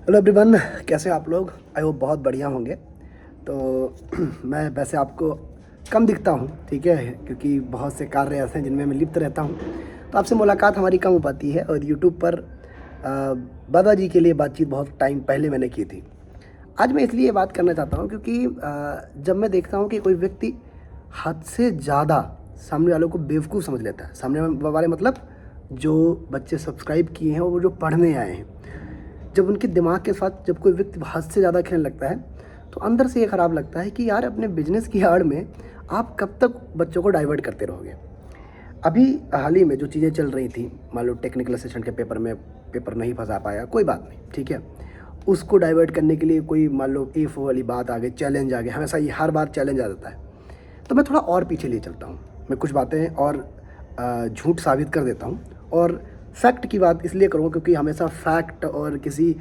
Hello everyone, कैसे हैं आप लोग? आई होप बहुत बढ़िया होंगे। तो मैं वैसे आपको कम दिखता हूँ, ठीक है, क्योंकि बहुत से कार्य ऐसे हैं जिनमें मैं लिप्त रहता हूँ, तो आपसे मुलाकात हमारी कम हो पाती है। और यूट्यूब पर बाबा जी के लिए बातचीत बहुत टाइम पहले मैंने की थी। आज मैं इसलिए बात करना चाहता हूँ क्योंकि जब मैं देखता हूँ कि कोई व्यक्ति हद से ज़्यादा सामने वालों को बेवकूफ़ समझ लेता है, सामने वाले मतलब जो बच्चे सब्सक्राइब किए हैं और वो जो पढ़ने आए हैं, जब उनके दिमाग के साथ जब कोई व्यक्ति हद से ज़्यादा खेलने लगता है, तो अंदर से ये ख़राब लगता है कि यार अपने बिजनेस की आड़ में आप कब तक बच्चों को डाइवर्ट करते रहोगे। अभी हाल ही में जो चीज़ें चल रही थी, मान लो टेक्निकल असिस्टेंट के पेपर में पेपर नहीं फंसा पाया, कोई बात नहीं, ठीक है, उसको डाइवर्ट करने के लिए कोई मान लो इफ़ वाली बात आ गई, चैलेंज आ गया, हमेशा ये हर बार चैलेंज आ जाता है। तो मैं थोड़ा और पीछे ले चलता हूँ, मैं कुछ बातें और झूठ साबित कर देता हूँ। और फैक्ट की बात इसलिए करूँगा क्योंकि हमेशा फैक्ट और किसी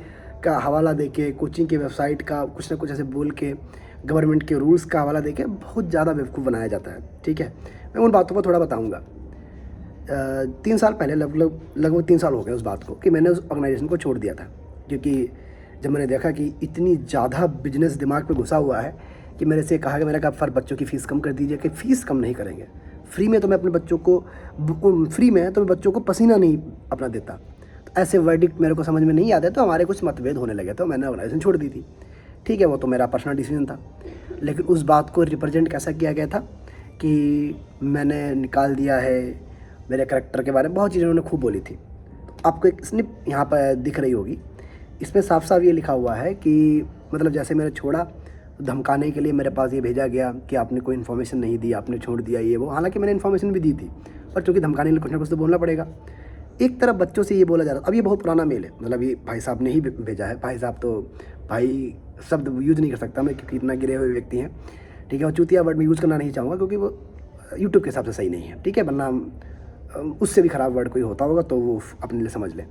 का हवाला देके, कोचिंग की वेबसाइट का कुछ ना कुछ ऐसे बोल के, गवर्नमेंट के रूल्स का हवाला देके बहुत ज़्यादा बेवकूफ़ बनाया जाता है, ठीक है। मैं उन बातों पर थोड़ा बताऊँगा। 3 साल पहले लगभग 3 साल हो गए उस बात को कि मैंने उस ऑर्गेनाइजेशन को छोड़ दिया था, क्योंकि जब मैंने देखा कि इतनी ज़्यादा बिजनेस दिमाग पे घुसा हुआ है कि मेरे से कहा कि मैंने कहा सर बच्चों की फ़ीस कम कर दीजिए, कि फ़ीस कम नहीं करेंगे, फ्री में तो मैं अपने बच्चों को फ्री में तो मैं बच्चों को पसीना नहीं अपना देता। तो ऐसे वर्डिक्ट मेरे को समझ में नहीं आते, तो हमारे कुछ मतभेद होने लगे, तो मैंने ऑर्गेनाइजेशन छोड़ दी थी, ठीक है। वो तो मेरा पर्सनल डिसीजन था, लेकिन उस बात को रिप्रेजेंट कैसा किया गया था कि मैंने निकाल दिया है, मेरे करैक्टर के बारे में बहुत चीज़ें उन्होंने खूब बोली थी। तो आपको एक स्निप यहाँ पर दिख रही होगी, इसमें साफ साफ ये लिखा हुआ है कि मतलब जैसे मैंने छोड़ा तो धमकाने के लिए मेरे पास ये भेजा गया कि आपने कोई इन्फॉर्मेशन नहीं दी, आपने छोड़ दिया ये वो। हालांकि मैंने इन्फॉर्मेशन भी दी थी, पर चूँकि धमकाने के लिए कुछ ना कुछ तो बोलना पड़ेगा। एक तरफ बच्चों से ये बोला जा रहा था, अब ये बहुत पुराना मेल है, मतलब ये भाई साहब ने ही भेजा है। भाई साहब तो भाई शब्द यूज़ नहीं कर सकता मैं, क्योंकि इतना गिरे हुए व्यक्ति हैं, ठीक है। और चूतिया वर्ड में यूज़ करना नहीं चाहूँगा क्योंकि वो यूट्यूब के हिसाब से सही नहीं है, ठीक है, वरना उससे भी ख़राब वर्ड कोई होता होगा तो वो अपने लिए समझ लें।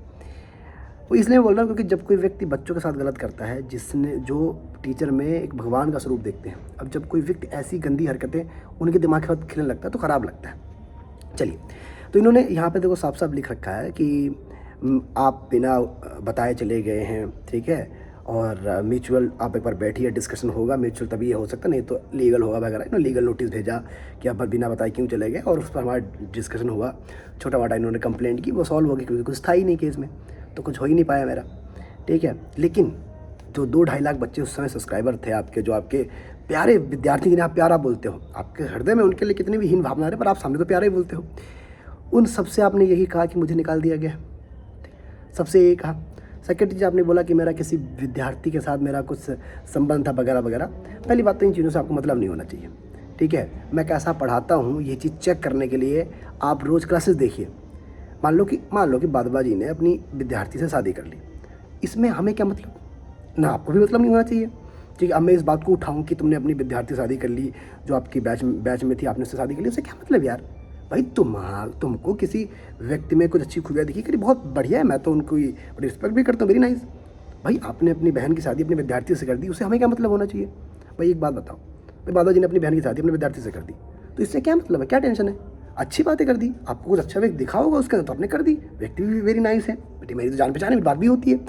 वो इसलिए बोल रहा हूँ क्योंकि जब कोई व्यक्ति बच्चों के साथ गलत करता है, जिसने जो टीचर में एक भगवान का स्वरूप देखते हैं, अब जब कोई व्यक्ति ऐसी गंदी हरकतें उनके दिमाग के साथ खेलने लगता है तो ख़राब लगता है। चलिए, तो इन्होंने यहाँ पे देखो साफ साफ लिख रखा है कि आप बिना बताए चले गए हैं, ठीक है, और म्यूचुअल आप एक बार बैठिए, डिस्कशन होगा, म्यूचुअल तभी ये हो सकता, नहीं तो लीगल होगा वगैरह। इन्होंने लीगल नोटिस भेजा कि आप बिना बताए क्यों चले गए, और उस पर हमारा डिस्कशन हुआ, छोटा मोटा इन्होंने कंप्लेंट की, वो सॉल्व होगी, क्योंकि कुछ था ही नहीं केस में, तो कुछ हो ही नहीं पाया मेरा, ठीक है। लेकिन जो 2-2.5 लाख बच्चे उस समय सब्सक्राइबर थे आपके, जो आपके प्यारे विद्यार्थी जिन्हें आप प्यारा बोलते हो, आपके हृदय में उनके लिए कितनी भी हीन भावना रहे, पर आप सामने तो प्यारा ही बोलते हो, उन सबसे आपने यही कहा कि मुझे निकाल दिया गया, सबसे यही कहा। सेकेंड चीज़ आपने बोला कि मेरा किसी विद्यार्थी के साथ मेरा कुछ संबंध था वगैरह वगैरह। पहली बात तो इन चीज़ों से आपको मतलब नहीं होना चाहिए, ठीक है। मैं कैसा पढ़ाता हूँ ये चीज़ चेक करने के लिए आप रोज़ क्लासेस देखिए। मान लो कि बादबा जी ने अपनी विद्यार्थी से शादी कर ली, इसमें हमें क्या मतलब, ना आपको भी मतलब नहीं होना चाहिए, ठीक है। अब मैं इस बात को उठाऊँ कि तुमने अपनी विद्यार्थी से शादी कर ली, जो आपकी बैच में थी, आपने उससे शादी कर ली, उससे क्या मतलब यार? भाई तुमको किसी व्यक्ति में कुछ अच्छी खूबियाँ दिखी, करी बहुत बढ़िया है, मैं तो उनको बड़ी रिस्पेक्ट भी करता हूँ, वेरी नाइस। भाई आपने अपनी बहन की शादी अपने विद्यार्थी से कर दी, उससे हमें क्या मतलब होना चाहिए? भाई एक बात बताओ, भाई बाबा जी ने अपनी बहन की शादी अपने विद्यार्थी से कर दी, तो इससे क्या मतलब है, क्या टेंशन है? अच्छी बातें कर दी, आपको कुछ अच्छा व्यक्ति दिखा होगा उसके अंदर, तो आपने कर दी। व्यक्ति भी वेरी नाइस है, बेटी मेरी तो जान पहचान बात भी होती है,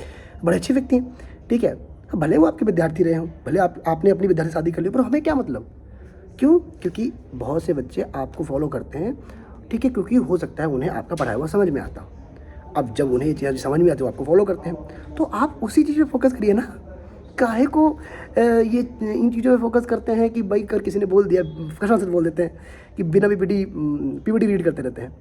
बड़े अच्छे व्यक्ति हैं, ठीक है। भले वो आपके विद्यार्थी रहे हों, भले आपने अपनी विद्यार्थी शादी कर ली, पर हमें क्या मतलब? क्यों? क्योंकि बहुत से बच्चे आपको फॉलो करते हैं, ठीक है, क्योंकि हो सकता है उन्हें आपका पढ़ाया हुआ समझ में आता हो। अब जब उन्हें ये चीज़ समझ में आती है, वो आपको फॉलो करते हैं, तो आप उसी चीज़ पे फोकस करिए ना। काहे को ये इन चीज़ों पे फोकस करते हैं कि भाई कर किसी ने बोल दिया, कसम से बोल देते हैं कि बिना पीपीटी रीड करते रहते हैं।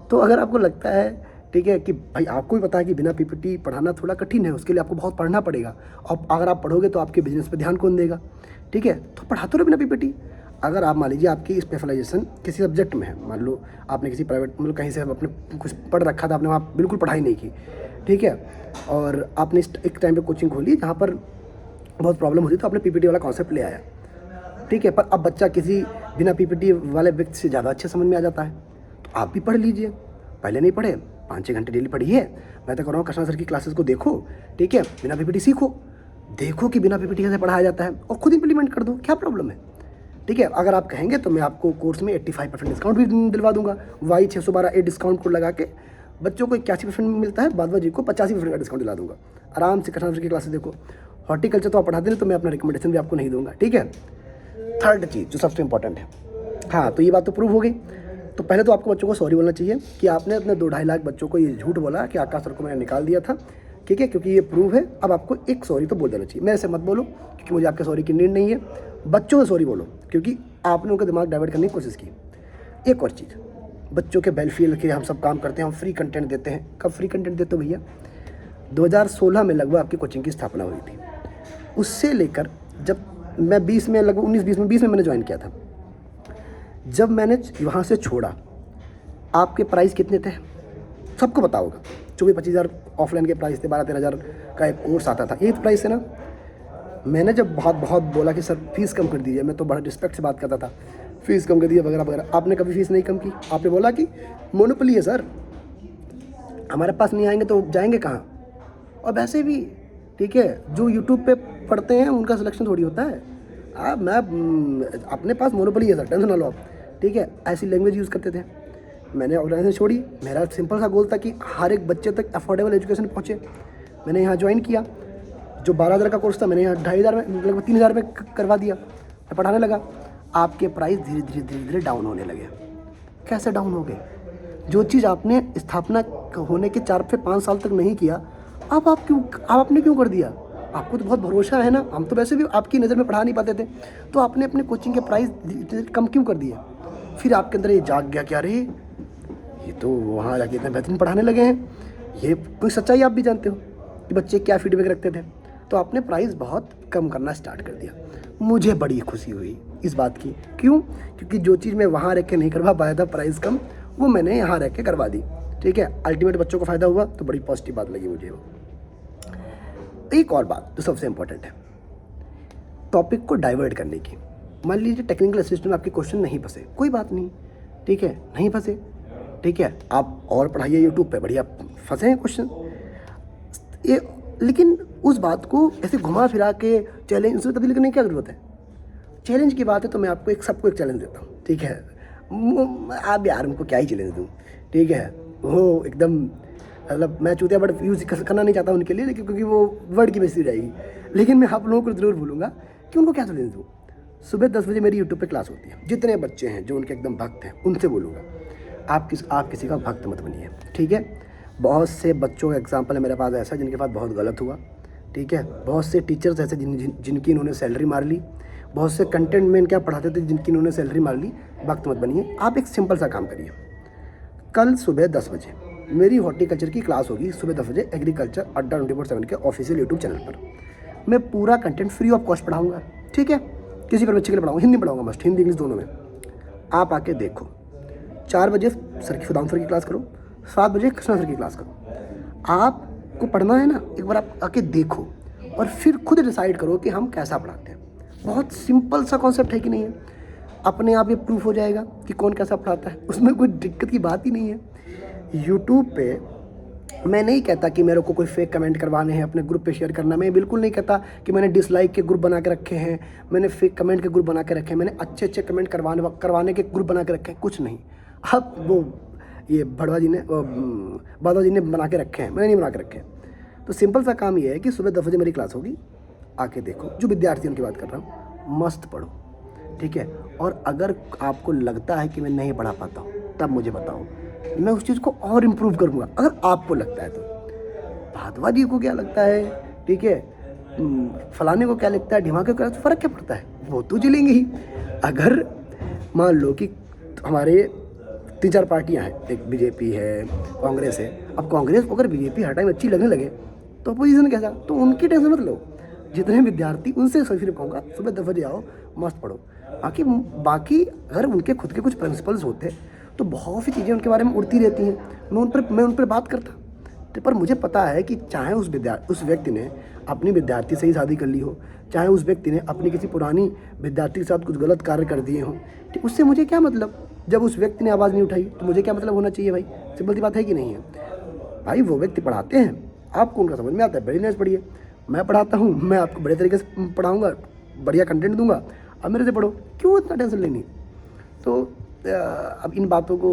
तो अगर आपको लगता है, ठीक है, कि भाई आपको भी पता है कि बिना पीपीटी पढ़ाना थोड़ा कठिन है, उसके लिए आपको बहुत पढ़ना पड़ेगा, और अगर आप पढ़ोगे तो आपके बिजनेस पे ध्यान कौन देगा, ठीक है, तो पढ़ाते रहो बिना पीपीटी। अगर आप मान लीजिए आपकी स्पेशलाइजेशन किसी सब्जेक्ट में है, मान लो आपने किसी प्राइवेट मतलब कहीं से अपने कुछ पढ़ रखा था, आपने वहाँ बिल्कुल पढ़ाई नहीं की, ठीक है, और आपने एक टाइम पे कोचिंग खोली जहाँ पर बहुत प्रॉब्लम होती, तो आपने पीपीटी वाला कॉन्सेप्ट ले आया, ठीक है, पर अब बच्चा किसी बिना पीपीटी वाले व्यक्ति से ज़्यादा अच्छे समझ में आ जाता है, तो आप भी पढ़ लीजिए। पहले नहीं पढ़े, 5-6 घंटे डेली पढ़िए। मैं तो कह रहा हूँ कृष्णा सर की क्लासेस को देखो, ठीक है, बिना पीपीटी सीखो, देखो कि बिना पीपीटी कैसे पढ़ाया जाता है, और खुद इंप्लीमेंट कर दो, क्या प्रॉब्लम है, ठीक है। अगर आप कहेंगे तो मैं आपको कोर्स में 85% डिस्काउंट भी दिलवा दूंगा। वाई 612 डिस्काउंट कोड लगा के बच्चों को 81% में मिलता है, बादवा जी को 85% का डिस्काउंट दिला दूंगा। आराम से कृष्णा सर की क्लासेस देखो। हॉर्टिकल्चर तो आप पढ़ाते नहीं, तो मैं अपना रिकमेंडेशन भी आपको नहीं दूंगा, ठीक है। थर्ड चीज़ जो सबसे इंपॉर्टेंट है, हाँ, तो ये बात तो प्रूव हो गई। तो पहले तो आपको बच्चों को सॉरी बोलना चाहिए कि आपने अपने 2-2.5 लाख बच्चों को ये झूठ बोला कि आकाश सर को मैंने निकाल दिया था, ठीक है, क्योंकि ये प्रूव है। अब आपको एक सॉरी तो बोल देना चाहिए। मेरे से मत बोलो क्योंकि मुझे आपके सॉरी की नीड नहीं है, बच्चों से सॉरी बोलो क्योंकि आपने उनका दिमाग डाइवर्ट करने की कोशिश की। एक और चीज़, बच्चों के वेलफेयर के हम सब काम करते हैं, हम फ्री कंटेंट देते हैं। कब फ्री कंटेंट देते हो भैया? 2016 में लगभग आपकी कोचिंग की स्थापना हुई थी। उससे लेकर जब मैं 20 में, लगभग 19-20 में मैंने ज्वाइन किया था, जब मैंने वहाँ से छोड़ा, आपके प्राइस कितने थे सबको पता होगा। 24-25 हज़ार ऑफलाइन के प्राइस थे, 12-13 हज़ार का एक कोर्स आता था, यही तो प्राइस है ना। मैंने जब बहुत बोला कि सर फीस कम कर दीजिए, मैं तो बड़ा रिस्पेक्ट से बात करता था, फीस कम कर दीजिए वगैरह वगैरह, आपने कभी फीस नहीं कम की। आपने बोला कि मोनोपोली है सर, हमारे पास नहीं आएंगे तो जाएंगे कहाँ। और वैसे भी ठीक है, जो यूट्यूब पे पढ़ते हैं उनका सिलेक्शन थोड़ी होता है। मैं अपने पास मोनोपोली है सर, टेंशन ना लो आप, ठीक है। ऐसी लैंग्वेज यूज़ करते थे। मैंने ऑर्गेनाइजेशन छोड़ी, मेरा सिंपल सा गोल था कि हर एक बच्चे तक अफोर्डेबल एजुकेशन पहुँचे। मैंने यहाँ ज्वाइन किया, जो 12 हज़ार का कोर्स था मैंने यहाँ 2,500 में, लगभग 3,000 में करवा दिया। मैं पढ़ाने लगा, आपके प्राइस धीरे धीरे डाउन होने लगे। कैसे डाउन हो गए? जो चीज़ आपने स्थापना होने के 4 से 5 साल तक नहीं किया, अब आपने क्यों कर दिया? आपको तो बहुत भरोसा है ना, हम तो वैसे भी आपकी नज़र में पढ़ा नहीं पाते थे, तो आपने अपने कोचिंग के प्राइस कम क्यों कर दिए? फिर आपके अंदर ये जाग गया, क्या रे ये तो वहाँ जाके इतना बेहतरीन पढ़ाने लगे हैं। ये कोई सच्चाई आप भी जानते हो कि बच्चे क्या फीडबैक रखते थे। तो आपने प्राइस बहुत कम करना स्टार्ट कर दिया। मुझे बड़ी खुशी हुई इस बात की। क्यों? क्योंकि जो चीज़ मैं वहाँ रह के नहीं करवा पाया था प्राइस कम, वो मैंने यहाँ रह के करवा दी, ठीक है। अल्टीमेट बच्चों को फ़ायदा हुआ, तो बड़ी पॉजिटिव बात लगी मुझे वो। एक और बात जो सबसे इंपॉर्टेंट है, टॉपिक को डाइवर्ट करने की। मान लीजिए टेक्निकल असिस्टेंट में आपके क्वेश्चन नहीं फंसे, कोई बात नहीं, ठीक है, नहीं फंसे, ठीक है, आप और पढ़ाइए यूट्यूब पे, बढ़िया फंसे हैं क्वेश्चन ये। लेकिन उस बात को ऐसे घुमा फिरा के चैलेंज उसमें तब्दील करने की क्या ज़रूरत है? चैलेंज की बात है तो मैं आपको सबको एक चैलेंज देता हूँ, ठीक है। आप यार उनको क्या ही चैलेंज दूँ, ठीक है। वो एकदम मतलब मैं चूतिया वर्ड यूज़ करना नहीं चाहता उनके लिए, लेकिन क्योंकि वो वर्ड की बेइज्जती जाएगी। लेकिन मैं आप लोगों को ज़रूर बोलूँगा कि उनको क्या चैलेंज दूँ। सुबह 10 बजे मेरी यूट्यूब पे क्लास होती है, जितने बच्चे हैं जो उनके एकदम भक्त हैं उनसे बोलूँगा, आप किसी का भक्त मत बनिए, ठीक है। बहुत से बच्चों का एग्जाम्पल है मेरे पास ऐसा जिनके पास बहुत गलत हुआ, ठीक है। बहुत से टीचर्स ऐसे जिनकी इन्होंने सैलरी मार ली, बहुत से कंटेंट में क्या पढ़ाते थे जिनकी इन्होंने सैलरी मार ली। भक्त मत बनिए। आप एक सिंपल सा काम करिए, कल सुबह 10 बजे मेरी हॉर्टिकल्चर की क्लास होगी, सुबह 10 बजे एग्रीकल्चर अड्डा 24/7 के ऑफिशियल यूट्यूब चैनल पर। मैं पूरा कंटेंट फ्री ऑफ कॉस्ट पढ़ाऊँगा, ठीक है। किसी पर बच्चे के लिए पढ़ाऊँगा, हिंदी पढ़ाऊँगा, मस्ट हिंदी इंग्लिश दोनों में। आप आके देखो, 4 बजे सुदाम सर की क्लास करो, 7 बजे कृष्णा सर की क्लास करो। आपको पढ़ना है ना, एक बार आप आके देखो और फिर खुद डिसाइड करो कि हम कैसा पढ़ाते हैं। बहुत सिंपल सा कॉन्सेप्ट है कि नहीं है? अपने आप ये प्रूफ हो जाएगा कि कौन कैसा पढ़ाता है, उसमें कोई दिक्कत की बात ही नहीं है। यूट्यूब पे मैं नहीं कहता कि मेरे को कोई फेक कमेंट करवाने हैं, अपने ग्रुप पे शेयर करना। मैं बिल्कुल नहीं कहता कि मैंने डिसलाइक के ग्रुप बना के रखे हैं, मैंने फेक कमेंट के ग्रुप बना के रखे हैं, मैंने अच्छे कमेंट करवाने के ग्रुप बना के रखे हैं, कुछ नहीं। अब वो ये बादवा जी ने बना के रखे हैं, मैंने नहीं बना के रखे हैं। तो सिंपल सा काम ये है कि सुबह 10 बजे मेरी क्लास होगी, आके देखो। जो विद्यार्थी उनकी बात कर रहा हूँ, मस्त पढ़ो, ठीक है। और अगर आपको लगता है कि मैं नहीं पढ़ा पाता हूँ, तब मुझे बताओ, मैं उस चीज़ को और इम्प्रूव करूँगा। अगर आपको लगता है तो भादवा जी को क्या लगता है, ठीक है, फलाने को क्या लगता है, ढिमाके को क्या लगता है, फ़र्क क्या पड़ता है, वो तो चलेंगे ही। अगर मान लो कि हमारे 3-4 पार्टियाँ हैं, एक बीजेपी है, कांग्रेस है। अब कांग्रेस को अगर बीजेपी हर टाइम अच्छी लगने लगे तो अपोजिशन कैसा, तो उनकी टेंशन मत लो। जितने विद्यार्थी उनसे सिर्फ कहूँगा सुबह 10 बजे आओ, मस्त पढ़ो। बाकी अगर उनके खुद के कुछ प्रिंसिपल्स होते तो बहुत सी चीज़ें उनके बारे में उड़ती रहती हैं, मैं उन पर बात करता। तो पर मुझे पता है कि चाहे उस व्यक्ति ने अपनी विद्यार्थी से ही शादी कर ली हो, चाहे उस व्यक्ति ने अपनी किसी पुरानी विद्यार्थी के साथ कुछ गलत कार्य कर दिए हों, तो उससे मुझे क्या मतलब। जब उस व्यक्ति ने आवाज़ नहीं उठाई तो मुझे क्या मतलब होना चाहिए भाई? सिंपल सी बात है कि नहीं है भाई? वो व्यक्ति पढ़ाते हैं, आपको उनका समझ में आता है, बड़ी नाइस पढ़िए। मैं पढ़ाता हूँ, मैं आपको बड़े तरीके से पढ़ाऊँगा, बढ़िया कंटेंट दूंगा, अब मेरे से पढ़ो, क्यों इतना टेंशन लेनी। तो अब इन बातों को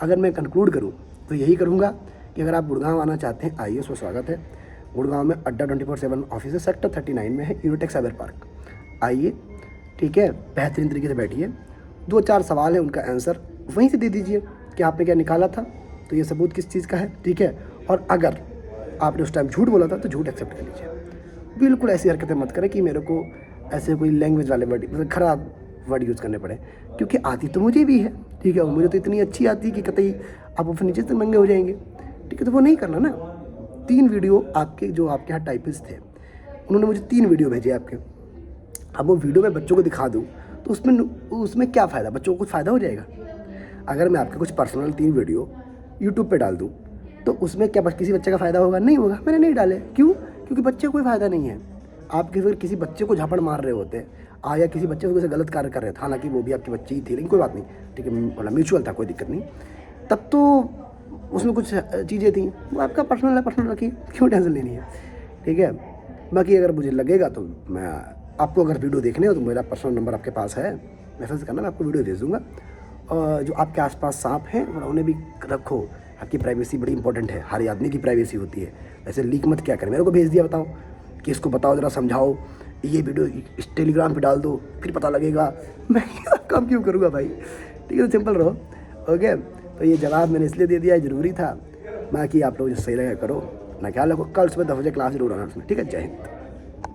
अगर मैं कंक्लूड करूँ तो यही करूँगा कि अगर आप गुड़गांव आना चाहते हैं, आइए, उसमें स्वागत है। गुड़गांव में अड्डा 24/7 ऑफिस है, सेक्टर 39 में है, यूनिटेक साइबर पार्क। आइए, ठीक है, बेहतरीन तरीके से बैठिए, 2-4 सवाल है, उनका आंसर वहीं से दे दीजिए कि आपने क्या निकाला था, तो ये सबूत किस चीज़ का है, ठीक है। और अगर आपने उस टाइम झूठ बोला था तो झूठ एक्सेप्ट कर लीजिए। बिल्कुल ऐसी हरकतें मत करें कि मेरे को ऐसे कोई लैंग्वेज वाले वर्ड, मतलब खराब वर्ड यूज़ करने पड़े, क्योंकि आती तो मुझे भी है, ठीक है, और मुझे तो इतनी अच्छी आती है कि कतई आप फिर नीचे से महंगे हो जाएंगे, ठीक है। तो वो नहीं करना ना। 3 वीडियो आपके, जो आपके यहाँ टाइपिस्ट थे, उन्होंने मुझे 3 वीडियो भेजे आपके। अब वो वीडियो मैं बच्चों को दिखा दूँ तो उसमें क्या फ़ायदा, बच्चों को कुछ फ़ायदा हो जाएगा? अगर मैं आपके कुछ पर्सनल 3 वीडियो यूट्यूब पे डाल दूँ तो उसमें क्या किसी बच्चे का फ़ायदा होगा? नहीं होगा। मैंने नहीं डाले, क्यों? क्योंकि बच्चे को कोई फ़ायदा नहीं है। आप किसी बच्चे को झापड़ मार रहे होते या किसी बच्चे को गलत कार्य कर रहे थे, हालांकि वो भी आपकी बच्ची ही थी, लेकिन कोई बात नहीं, ठीक है, मतलब म्यूचुअल था, कोई दिक्कत नहीं। तब तो उसमें कुछ चीज़ें थी, वो आपका पर्सनल है, पर्सनल रखिए, क्यों टेंशन लेनी है, ठीक है। बाकी अगर मुझे लगेगा तो मैं आपको, अगर वीडियो देखने हो तो मेरा पर्सनल नंबर आपके पास है, मैसेज करना, मैं आपको वीडियो भेज दूँगा। और जो आपके आसपास सांप हैं उन्हें भी रखो, आपकी प्राइवेसी बड़ी इंपॉर्टेंट है, हर आदमी की प्राइवेसी होती है। ऐसे लीक मत क्या करें, मेरे को भेज दिया, बताओ कि इसको बताओ, ज़रा समझाओ, ये वीडियो इस टेलीग्राम पे डाल दो, फिर पता लगेगा। मैं ये सब काम क्यों करूँगा भाई, ठीक है, तो सिंपल रहो, ओके। तो ये जवाब मैंने इसलिए दे दिया, ज़रूरी था। बाकी आप लोग जो सही लगे करो, ना ख्याल रखो, कल सुबह 10 बजे क्लास जरूर आना उसमें, ठीक है। जय हिंद।